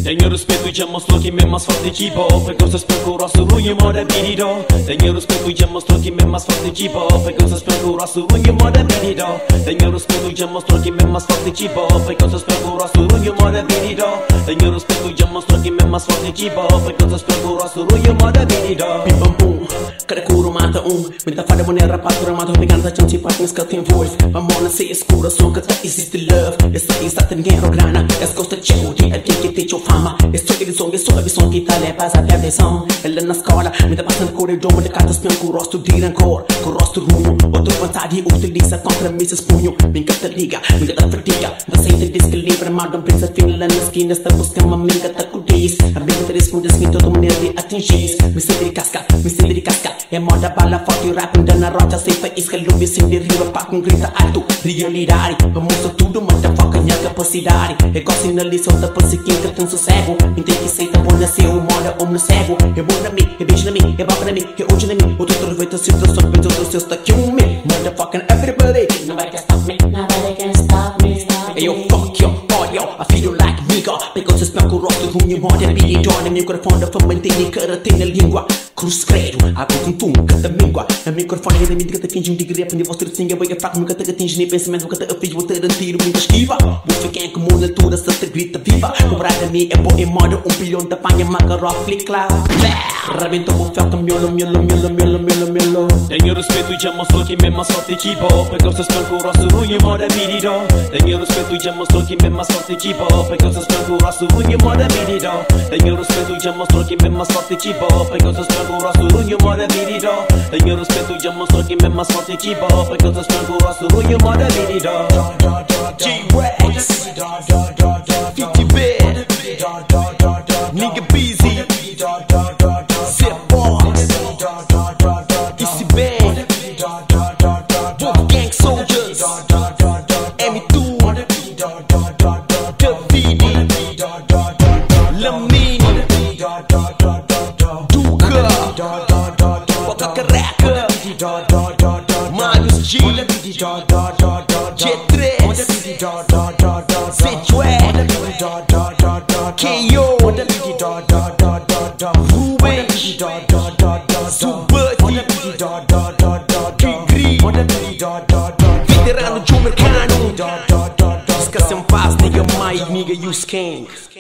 Tenho respeito e já mostrou que me mais forte de boa. Porque vocês procuram o ruim moda birido. Tenho respeito e já mostrou que me mais forte de boa. Porque vocês procuram o ruim moda birido. Tenho respeito e já mostrou que me mais forte de boa. Porque vocês procuram o ruim moda birido. Tenho respeito e já mostrou que me mais forte de boa. Porque vocês procuram o ruim moda birido. Pim pam pum, cada curo mata me dá fada maneira patura mata obrigada a gente para que tem voz. Vamos ser escura só que existe love. Essa ninguém grana. Essa costa tchau de que te tchau fama. Esse é a visão que tá leva a perdição. Ela na escola me dá passando corredor. Me dá cartas bem com o rosto de rancor. Com o rosto rumo. Outro vontade utiliza contra mim se punho. Me encanta liga, me encanta fatiga. Da saída diz que livre mal de um príncipe. Fila na esquina está buscando me encanta cutis. A briga te responde-se toda maneira de atingir. Me sinto de casca, me sinto de casca. É moda bala forte, rap na rocha. Sei país que lume sem de riba para com grita alto. Realidade, vamos tudo, motherfucker, minha capacidade. É gosto na lição da perseguir que tem sossego. Então que sei tá bom nascer um moda homem cego. É bom na mim, é beijo na mim, é baba na mim, é hoje na mim. Outro aproveita a situação, pensa do seu está kill me. Motherfucking everybody, nobody can stop me, nobody can stop me. Hey yo, fuck your audio, I feel you like nigga. Because it's not corrupt, who you want to be done. And you could find a fermenting carotene na língua. Cruz credo, água com tum, canta míngua. A microfone é da mídia que te finge um digre. Aprendi você de singa, vai a fraco, nunca te atinge nem pensamento. Nunca te afige, vou ter tiro, muita esquiva. Você quem como na altura, se te grita viva. Cobrar a mim é bom em moda, bilhão da panha, macarrof, click lá. Rebentou o fel, miolo, miolo, miolo, miolo, miolo, miolo. Tenho respeito e já mostrou que me mais forte de boa. Porque vocês procuram o ruim moda birido. Tenho respeito e já mostrou que me mais forte de boa. Porque vocês procuram o ruim moda birido. Tenho respeito e já mostrou que me mais forte de boa. Porque vocês procuram o ruim moda birido. Tenho respeito e já mostrou que me mais forte de boa. Porque vocês procuram o ruim moda birido. G-Rex 50 bit Nigga busy Zip boys Easy band Wolfgang soldiers M2 Davidi Lamini Duca Boca Caraca Marius G G3 Zitwag K.O. Ruben Zubati Gigri Veterano de um mercado Esquece em paz, nigga, Mike, nigga, you skank.